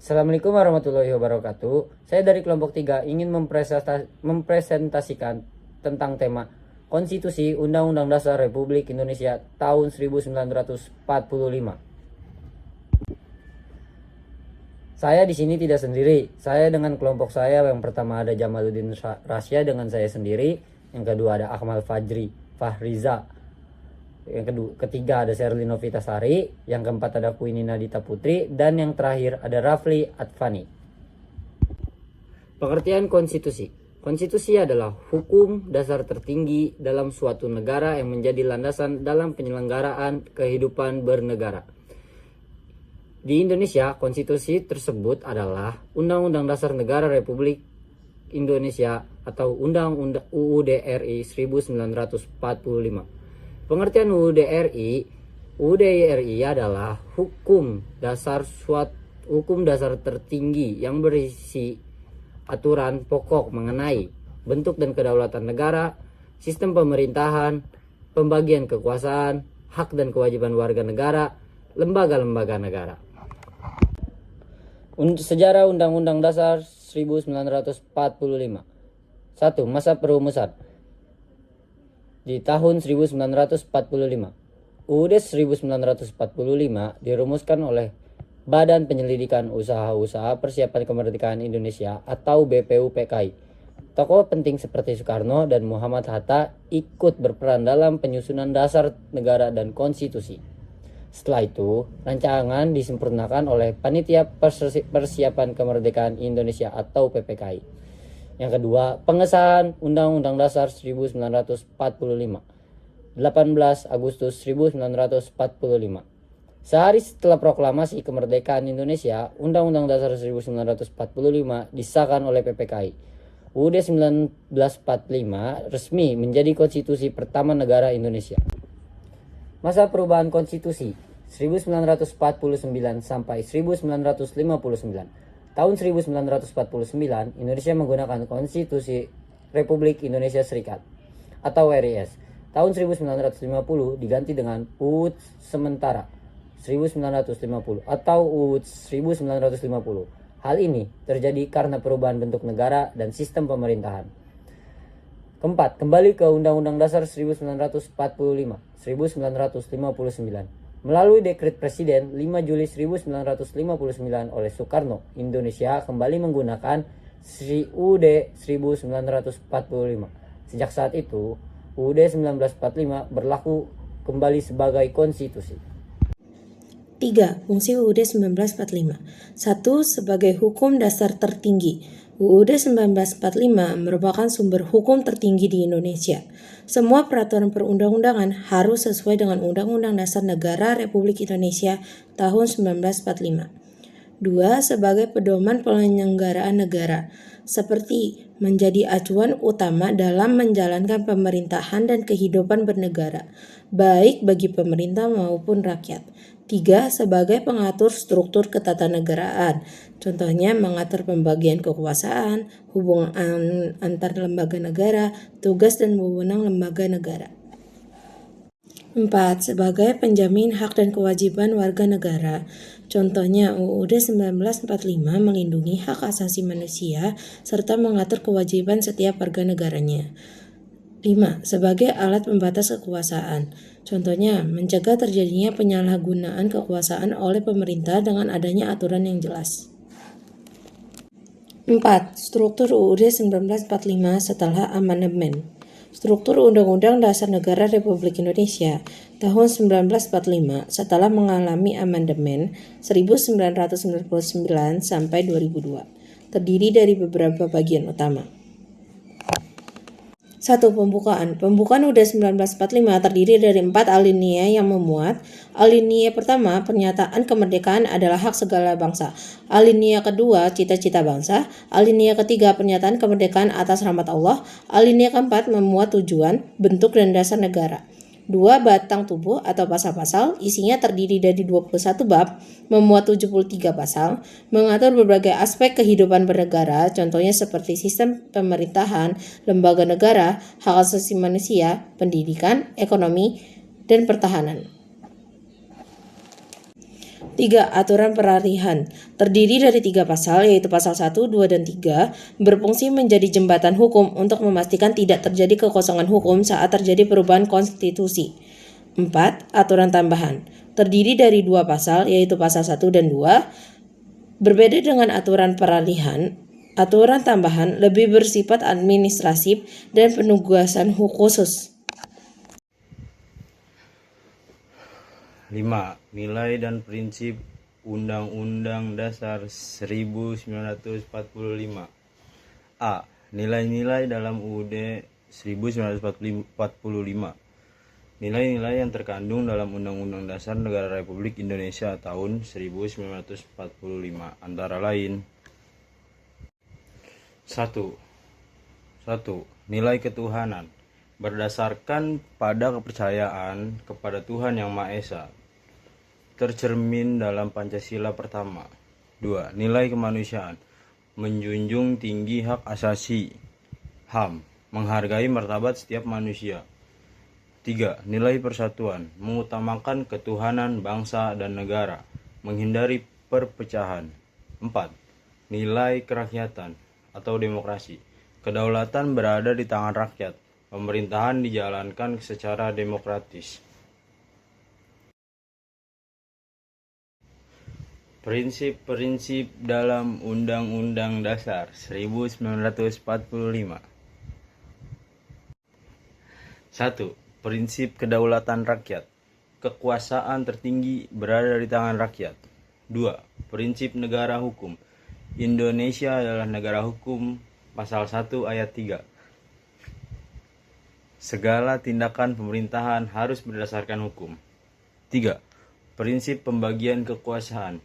Assalamualaikum warahmatullahi wabarakatuh. Saya dari kelompok 3 ingin mempresentasikan tentang tema Konstitusi Undang-Undang Dasar Republik Indonesia tahun 1945. Saya di sini tidak sendiri. Saya dengan kelompok saya, yang pertama ada Jamaluddin Rasya dengan saya sendiri, yang kedua ada Akmal Fahriza, yang ketiga ada Sherly Novitasari, yang keempat ada Queenie Nadita Putri, dan yang terakhir ada Rafli Advani. Pengertian konstitusi. Konstitusi adalah hukum dasar tertinggi dalam suatu negara yang menjadi landasan dalam penyelenggaraan kehidupan bernegara. Di Indonesia, konstitusi tersebut adalah Undang-Undang Dasar Negara Republik Indonesia atau Undang-Undang UUD RI 1945. Pengertian UUD RI adalah hukum dasar tertinggi yang berisi aturan pokok mengenai bentuk dan kedaulatan negara, sistem pemerintahan, pembagian kekuasaan, hak dan kewajiban warga negara, lembaga-lembaga negara. Sejarah Undang-Undang Dasar 1945. 1. Masa perumusan. Di tahun 1945, UUD 1945 dirumuskan oleh Badan Penyelidikan Usaha-Usaha Persiapan Kemerdekaan Indonesia atau BPUPKI. Tokoh penting seperti Soekarno dan Muhammad Hatta ikut berperan dalam penyusunan dasar negara dan konstitusi. Setelah itu, rancangan disempurnakan oleh Panitia Persiapan Kemerdekaan Indonesia atau PPKI. Yang kedua, pengesahan Undang-Undang Dasar 1945, 18 Agustus 1945. Sehari setelah proklamasi kemerdekaan Indonesia, Undang-Undang Dasar 1945 disahkan oleh PPKI. UUD 1945 resmi menjadi konstitusi pertama negara Indonesia. Masa perubahan konstitusi 1949 sampai 1959. Tahun 1949, Indonesia menggunakan Konstitusi Republik Indonesia Serikat atau RIS. Tahun 1950 diganti dengan UUD Sementara 1950 atau UUD 1950. Hal ini terjadi karena perubahan bentuk negara dan sistem pemerintahan. Keempat, kembali ke Undang-Undang Dasar 1945, 1959. Melalui Dekret Presiden 5 Juli 1959 oleh Soekarno, Indonesia kembali menggunakan UUD 1945. Sejak saat itu, UUD 1945 berlaku kembali sebagai konstitusi. 3. Fungsi UUD 1945. 1. Sebagai hukum dasar tertinggi. UUD 1945 merupakan sumber hukum tertinggi di Indonesia. Semua peraturan perundang-undangan harus sesuai dengan Undang-Undang Dasar Negara Republik Indonesia tahun 1945. 2. Sebagai pedoman penyelenggaraan negara, seperti menjadi acuan utama dalam menjalankan pemerintahan dan kehidupan bernegara, baik bagi pemerintah maupun rakyat. 3. Sebagai pengatur struktur ketatanegaraan, contohnya mengatur pembagian kekuasaan, hubungan antar lembaga negara, tugas dan wewenang lembaga negara. 4. Sebagai penjamin hak dan kewajiban warga negara, contohnya UUD 1945 melindungi hak asasi manusia serta mengatur kewajiban setiap warga negaranya. 5. Sebagai alat pembatas kekuasaan, contohnya mencegah terjadinya penyalahgunaan kekuasaan oleh pemerintah dengan adanya aturan yang jelas. 4. Struktur UUD 1945 setelah amandemen. Struktur Undang-Undang Dasar Negara Republik Indonesia tahun 1945 setelah mengalami amandemen 1999 sampai 2002 terdiri dari beberapa bagian utama. 1. Pembukaan. Pembukaan UUD 1945 terdiri dari 4 alinea yang memuat: alinea pertama, pernyataan kemerdekaan adalah hak segala bangsa; alinea kedua, cita-cita bangsa; alinea ketiga, pernyataan kemerdekaan atas rahmat Allah; alinea keempat, memuat tujuan, bentuk dan dasar negara. 2. Batang tubuh atau pasal-pasal, isinya terdiri dari 21 bab, memuat 73 pasal, mengatur berbagai aspek kehidupan bernegara, contohnya seperti sistem pemerintahan, lembaga negara, hak asasi manusia, pendidikan, ekonomi, dan pertahanan. 3. Aturan peralihan terdiri dari 3 pasal, yaitu pasal 1, 2, dan 3, berfungsi menjadi jembatan hukum untuk memastikan tidak terjadi kekosongan hukum saat terjadi perubahan konstitusi. 4. Aturan tambahan terdiri dari 2 pasal, yaitu pasal 1 dan 2. Berbeda dengan aturan peralihan, aturan tambahan lebih bersifat administratif dan penugasan khusus. 5. Nilai dan prinsip Undang-Undang Dasar 1945. A. Nilai-nilai dalam UUD 1945. Nilai-nilai yang terkandung dalam Undang-Undang Dasar Negara Republik Indonesia tahun 1945 antara lain: 1. Nilai ketuhanan berdasarkan pada kepercayaan kepada Tuhan Yang Maha Esa, tercermin dalam Pancasila pertama. 2. Nilai kemanusiaan menjunjung tinggi hak asasi HAM, menghargai martabat setiap manusia. 3. Nilai persatuan mengutamakan ketuhanan bangsa dan negara, menghindari perpecahan. 4. Nilai kerakyatan atau demokrasi, kedaulatan berada di tangan rakyat, pemerintahan dijalankan secara demokratis. Prinsip-prinsip dalam Undang-Undang Dasar 1945. 1. Prinsip kedaulatan rakyat. Kekuasaan tertinggi berada di tangan rakyat. 2. Prinsip negara hukum. Indonesia adalah negara hukum. Pasal 1 ayat 3. Segala tindakan pemerintahan harus berdasarkan hukum. 3. Prinsip pembagian kekuasaan.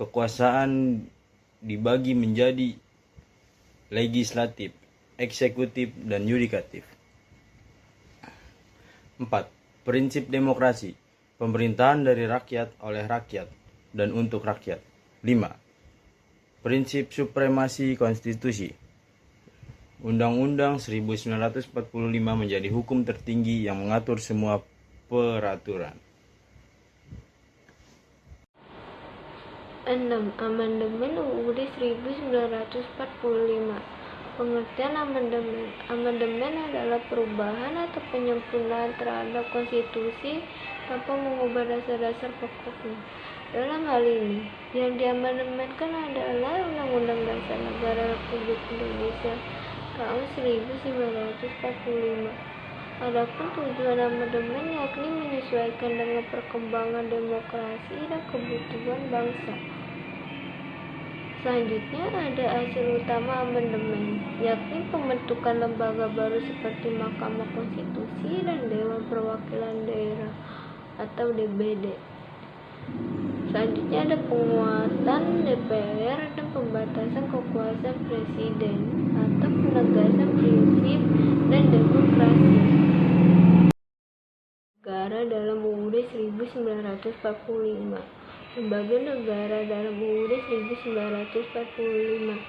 Kekuasaan dibagi menjadi legislatif, eksekutif, dan yudikatif. 4. Prinsip demokrasi. Pemerintahan dari rakyat, oleh rakyat, dan untuk rakyat. 5. Prinsip supremasi konstitusi. Undang-Undang 1945 menjadi hukum tertinggi yang mengatur semua peraturan. 6. Amandemen UUD 1945. Pengertian amandemen. Amandemen adalah perubahan atau penyempurnaan terhadap konstitusi tanpa mengubah dasar-dasar pokoknya. Dalam hal ini, yang diamandemenkan adalah Undang-Undang Dasar Negara Republik Indonesia tahun 1945. Adapun tujuan amandemen yakni menyesuaikan dengan perkembangan demokrasi dan kebutuhan bangsa. Selanjutnya ada hasil utama amandemen, yakni pembentukan lembaga baru seperti Mahkamah Konstitusi dan Dewan Perwakilan Daerah atau DPD. Selanjutnya ada penguatan DPR dan pembatasan kekuasaan presiden atau penegasan prinsip dan demokrasi. Negara dalam UUD 1945. Lembaga negara dalam UUD 1945.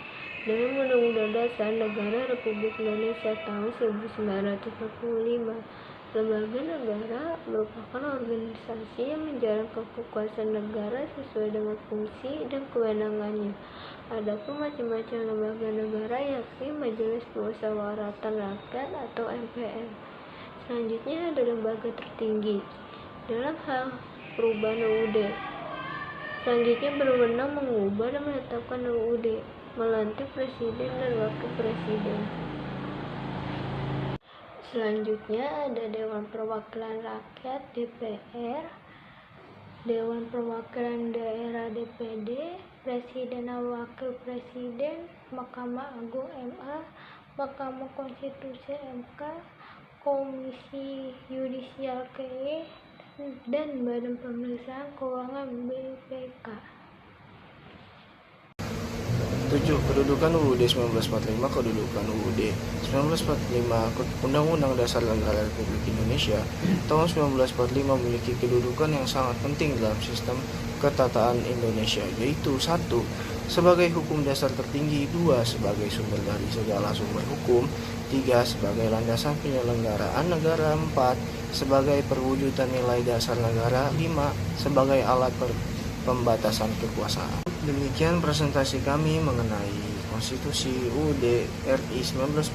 Dalam Undang-Undang Dasar Negara Republik Indonesia tahun 1945, lembaga negara merupakan organisasi yang menjalankan kekuasaan negara sesuai dengan fungsi dan kewenangannya. Adapun macam-macam lembaga negara yakni Majelis Permusyawaratan Rakyat atau MPR. Selanjutnya ada lembaga tertinggi dalam hal perubahan UUD. Selanjutnya berwenang mengubah dan menetapkan UUD, melantik presiden dan wakil presiden. Selanjutnya ada Dewan Perwakilan Rakyat DPR, Dewan Perwakilan Daerah DPD, Presiden dan Wakil Presiden, Mahkamah Agung MA, Mahkamah Konstitusi MK, Komisi Yudisial KE, dan Badan Pemeriksaan Keuangan BPK. 7. Kedudukan UUD 1945. Kedudukan UUD 1945 Undang-Undang Dasar Negara Republik Indonesia tahun 1945 memiliki kedudukan yang sangat penting dalam sistem ketataan Indonesia, yaitu 1. Sebagai hukum dasar tertinggi, 2. Sebagai sumber dari segala sumber hukum, 3. Sebagai landasan penyelenggaraan negara, 4. Sebagai perwujudan nilai dasar negara, 5. Sebagai alat pembatasan kekuasaan. Demikian presentasi kami mengenai Konstitusi UUD RI 1945.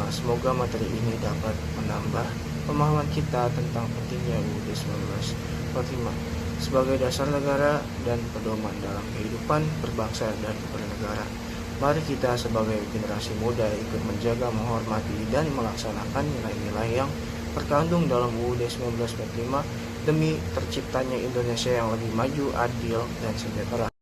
Semoga materi ini dapat menambah pemahaman kita tentang pentingnya UUD 1945 sebagai dasar negara dan pedoman dalam kehidupan berbangsa dan bernegara. Mari kita sebagai generasi muda ikut menjaga, menghormati, dan melaksanakan nilai-nilai yang terkandung dalam UUD 1945 demi terciptanya Indonesia yang lebih maju, adil, dan sejahtera.